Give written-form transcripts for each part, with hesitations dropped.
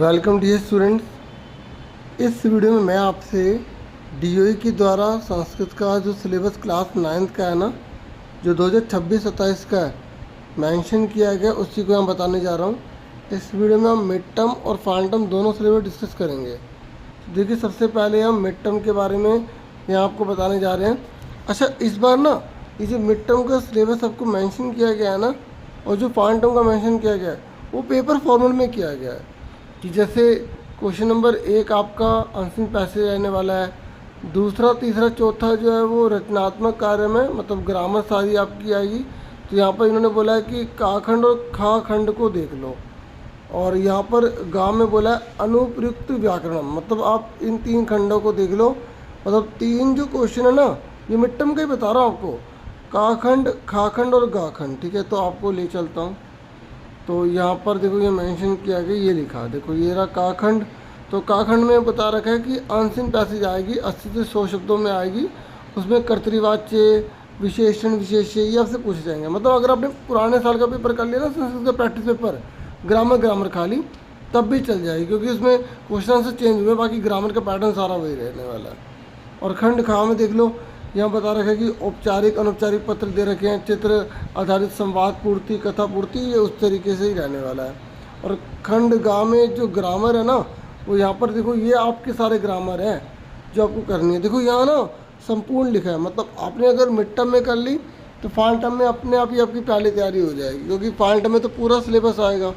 Welcome dear students. इस video में मैं आपसे डीओई के द्वारा संस्कृत का जो सिलेबस क्लास 9th का है ना, जो 2026-27 का है, मेंशन किया गया उसी को मैं बताने जा रहा हूँ। इस वीडियो में हम मिड टर्म और फाइनल टर्म दोनों सिलेबस डिस्कस करेंगे। तो देखिए, सबसे पहले हम मिड टर्म के बारे में यहाँ आपको बताने जा रहे हैं। अच्छा, इस बार ना ये जो मिड टर्म का सिलेबस आपको मेंशन किया गया है ना, और जो फाइनल टर्म का मेंशन किया गया है, वो पेपर फॉर्मेट में किया गया है कि जैसे क्वेश्चन नंबर 1 आपका आंसरिंग पैसेज रहने वाला है, दूसरा तीसरा चौथा जो है वो रचनात्मक कार्य में, मतलब ग्रामर सारी आपकी आएगी। तो यहाँ पर इन्होंने बोला है कि का खंड और खा खंड को देख लो, और यहाँ पर गा में बोला है अनुप्रयुक्त व्याकरण, मतलब आप इन 3 खंडों को देख लो। मतलब 3 जो क्वेश्चन है ना, ये मिड टर्म का ही बता रहा हूँ आपको, का खंड, खा खंड और गा खंड। ठीक है, तो आपको ले चलता हूँ। तो यहाँ पर देखो ये मेंशन किया गया, ये लिखा, देखो ये रहा काखंड। तो काखंड में बता रखा है कि अनसिन पैसेज आएगी, 80 से 100 शब्दों में आएगी। उसमें कर्तृवाच्य, विशेषण, विशेष्य ये आपसे पूछे जाएंगे। मतलब अगर आपने पुराने साल का पेपर कर लिया ना, संस्कृत का प्रैक्टिस पेपर, ग्रामर खाली, तब भी चल जाएगी, क्योंकि उसमें क्वेश्चन आंसर चेंज हुए, बाकी ग्रामर का पैटर्न सारा वही रहने वाला है। और खंड खा में देख लो, यहाँ बता रखा है कि औपचारिक अनौपचारिक पत्र दे रखे हैं, चित्र आधारित संवाद पूर्ति, कथा पूर्ति, ये उस तरीके से ही रहने वाला है। और खंड गा में जो ग्रामर है ना, वो यहाँ पर देखो, ये आपके सारे ग्रामर हैं जो आपको करनी है। देखो यहाँ ना संपूर्ण लिखा है, मतलब आपने अगर मिड टर्म में कर ली तो फाइनल टर्म में अपने आप ही आपकी पहले तैयारी हो जाएगी, क्योंकि फाइनल टर्म में तो पूरा सिलेबस आएगा।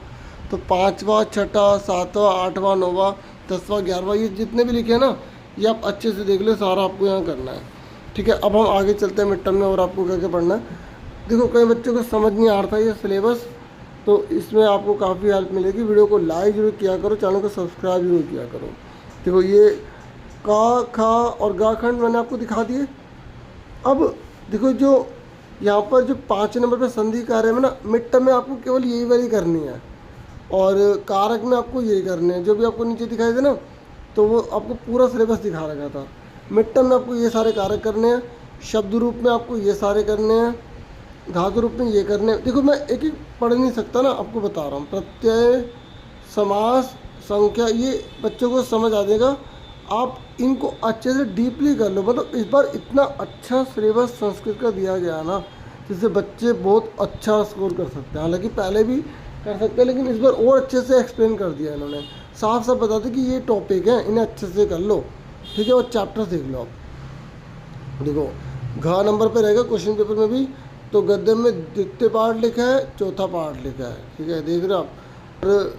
तो 5वां, 6वां, 7वां, 8वां, 9वां, 10वां, 11वां, ये जितने भी लिखे हैं ना, ये आप अच्छे से देख लो, सारा आपको यहाँ करना है। ठीक है, अब हम आगे चलते हैं मिड टर्म में, और आपको क्या क्या पढ़ना है। देखो, कई बच्चों को समझ नहीं आ रहा था ये सिलेबस, तो इसमें आपको काफ़ी हेल्प मिलेगी। वीडियो को लाइक जरूर किया करो, चैनल को सब्सक्राइब जरूर किया करो। देखो ये का, खा और गा खंड मैंने आपको दिखा दिए। अब देखो, जो यहाँ पर जो 5 नंबर पर संधि कार्य में ना, मिड टर्म में आपको केवल यही वाली करनी है, और कारक में आपको यही करने हैं। जो भी आपको नीचे दिखाई दे ना, तो वो आपको पूरा सिलेबस दिखा रखा था। मिड टर्म में आपको ये सारे कारक करने हैं, शब्द रूप में आपको ये सारे करने हैं, धातु रूप में ये करने हैं। देखो, मैं एक एक पढ़ नहीं सकता ना, आपको बता रहा हूँ। प्रत्यय, समास, संख्या, ये बच्चों को समझ आ जाएगा। आप इनको अच्छे से डीपली कर लो। मतलब इस बार इतना अच्छा सिलेबस संस्कृत का दिया गया है ना, जिससे बच्चे बहुत अच्छा स्कोर कर सकते हैं। हालांकि पहले भी कर सकते हैं, लेकिन इस बार और अच्छे से एक्सप्लेन कर दिया इन्होंने। साफ साफ बताते कि ये टॉपिक है, इन्हें अच्छे से कर लो। ठीक है, और चैप्टर्स देख लो आप। देखो, घ नंबर पे रहेगा क्वेश्चन पेपर में भी। तो गद्य में द्वितीय पार्ट लिखा है, चौथा पार्ट लिखा है। ठीक है, देख रहे हो आप। और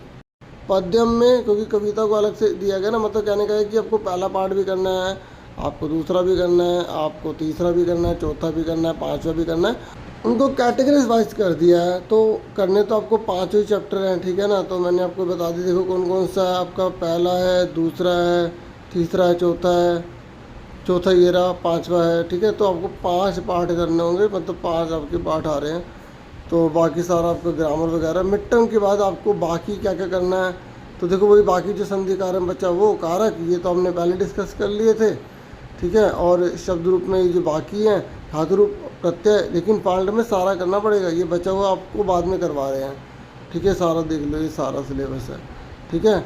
पद्यम में, क्योंकि कविता को अलग से दिया गया ना, मतलब कहने का है कि आपको पहला पार्ट भी करना है, आपको दूसरा भी करना है, आपको तीसरा भी करना है, चौथा भी करना है, 5वां भी करना है। उनको कैटेगरीज वाइज कर दिया है। तो करने तो आपको 5 ही चैप्टर हैं। ठीक है ना, तो मैंने आपको बता दी। देखो कौन कौन सा है आपका, पहला है, दूसरा है, तीसरा है, चौथा है, चौथा ये रहा, 5वां है। ठीक है, तो आपको 5 पार्ट करने होंगे, मतलब 5 आपके पार्ट आ रहे हैं। तो बाकी सारा आपका ग्रामर वगैरह। मिड टर्म के बाद आपको बाकी क्या क्या करना है, तो देखो वही बाकी जो संधि कारक बचा, वो कारक, ये तो हमने पहले डिस्कस कर लिए थे। ठीक है, और शब्द रूप में ये जो बाकी हैं, धातु रूप, प्रत्यय, लेकिन फाइनल में सारा करना पड़ेगा। ये बचा हुआ आपको बाद में करवा रहे हैं। ठीक है, सारा देख लो, ये सारा सिलेबस है। ठीक है,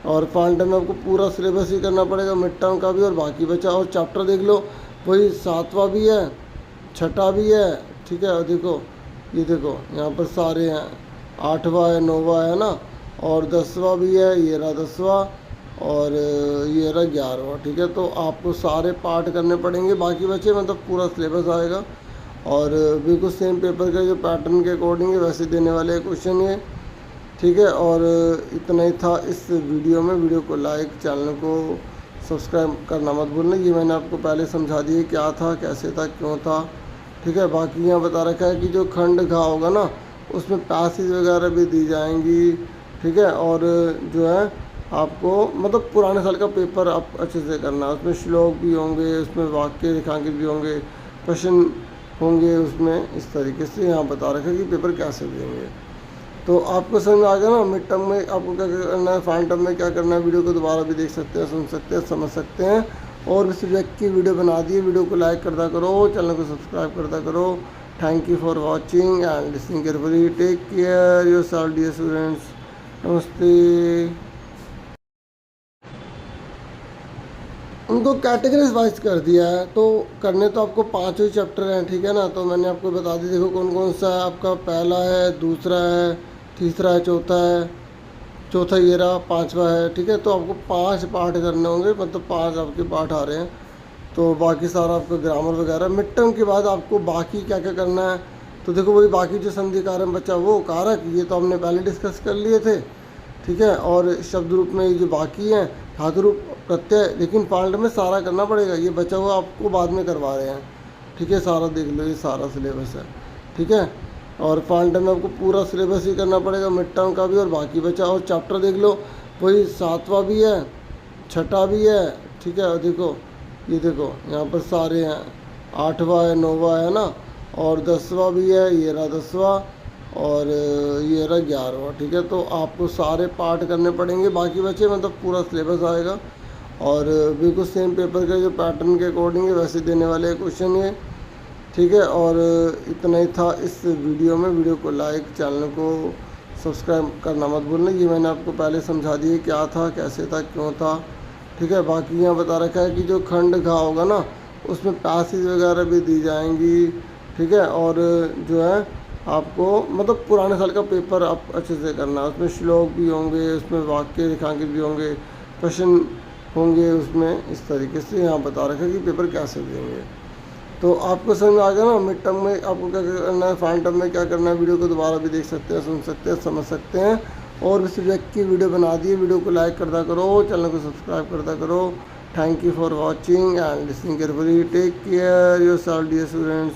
और फाइनल टर्म में आपको पूरा सिलेबस ही करना पड़ेगा, मिड टर्म का भी, और बाकी बचा। और चैप्टर देख लो, वही 7वां भी है, 6ठा भी है। ठीक है, और देखो ये देखो यहाँ पर सारे हैं, 8वां है, 9वां है ना, और 10वां भी है, ये रहा 10वां, और ये रहा 11वां। ठीक है, तो आपको सारे पार्ट करने पड़ेंगे, बाकी बचे मतलब पूरा सिलेबस आएगा। और बिल्कुल सेम पेपर के जो पैटर्न के अकॉर्डिंग है वैसे देने वाले क्वेश्चन ये। ठीक है, और इतना ही था इस वीडियो में। वीडियो को लाइक, चैनल को सब्सक्राइब करना मत भूलना। ये मैंने आपको पहले समझा दिया क्या था, कैसे था, क्यों था। ठीक है, बाकी यहाँ बता रखा है कि जो खंड घा होगा ना, उसमें पैसेज वगैरह भी दी जाएंगी। ठीक है, और जो है आपको मतलब पुराने साल का पेपर आप अच्छे से करना है। उसमें श्लोक भी होंगे, उसमें वाक्य रेखांकित भी होंगे, प्रश्न होंगे उसमें। इस तरीके से यहाँ बता रखा है कि पेपर कैसे देंगे। तो आपको समझ में आ गया ना, मिड टर्म में आपको क्या क्या करना है, फाइनल टर्म में क्या करना है। वीडियो को दोबारा भी देख सकते हैं, सुन सकते हैं, समझ सकते हैं। और भी सब्जेक्ट की वीडियो बना दी है। वीडियो को लाइक करता करो, चैनल को सब्सक्राइब करता करो। Thank you for watching and listening carefully. Take care yourself dear students. नमस्ते। उनको कैटेगरीज वाइज कर दिया है। तो करने तो आपको 5 ही चैप्टर हैं, ठीक है ना। तो मैंने आपको बता दी, देखो कौन कौन सा है आपका। पहला है, दूसरा है, तीसरा है, चौथा ये रहा, 5वां है, ठीक है। तो आपको 5 पार्ट करने होंगे, मतलब 5 आपके पार्ट आ रहे हैं। तो बाकी सारा आपका ग्रामर वगैरह। मिड टर्म के बाद आपको बाकी क्या क्या करना है, तो देखो वही बाकी जो संधि कारक बचा, वो कारक ये तो हमने पहले डिस्कस कर लिए थे, ठीक है। और शब्द रूप में ये जो बाकी हैं, धातु रूप, प्रत्यय, लेकिन पार्ट में सारा करना पड़ेगा, ये बचा हुआ आपको बाद में करवा रहे हैं, ठीक है। सारा देख लो, ये सारा सिलेबस है, ठीक है। और पार्ट में आपको पूरा सिलेबस ही करना पड़ेगा, मिड टर्म का भी और बाकी बचा। और चैप्टर देख लो, वही 7वां भी है, 6ठा भी है, ठीक है। और देखो ये देखो यहाँ पर सारे हैं, 8वां है, 9वां है ना, और 10वां भी है, ये रहा 10वां, और ये रहा 11वां, ठीक है। तो आपको सारे पार्ट करने पड़ेंगे, बाकी बचे मतलब पूरा सिलेबस आएगा। और बिल्कुल सेम पेपर के जो पैटर्न के अकॉर्डिंग है वैसे देने वाले क्वेश्चन ये, ठीक है। और इतना ही था इस वीडियो में। वीडियो को लाइक, चैनल को सब्सक्राइब करना मत भूलना। ये मैंने आपको पहले समझा दिए क्या था, कैसे था, क्यों था, ठीक है। बाकी यहाँ बता रखा है कि जो खंड घा होगा ना, उसमें पैसेज वगैरह भी दी जाएंगी, ठीक है। और जो है आपको मतलब पुराने साल का पेपर आप अच्छे से करना, उसमें श्लोक भी होंगे, उसमें वाक्य रेखांकित भी होंगे, प्रश्न होंगे उसमें। इस तरीके से यहाँ बता रखा है कि पेपर कैसे देंगे। तो आपको समझ में आ गया ना, मिड टर्म में आपको क्या क्या करना है, फाइनल टर्म में क्या करना है। वीडियो को दोबारा भी देख सकते हैं, सुन सकते हैं, समझ सकते हैं। और भी सब्जेक्ट की वीडियो बना दी है। वीडियो को लाइक करता करो, चैनल को सब्सक्राइब करता करो। Thank you for watching and listening carefully. Take care yourself dear students.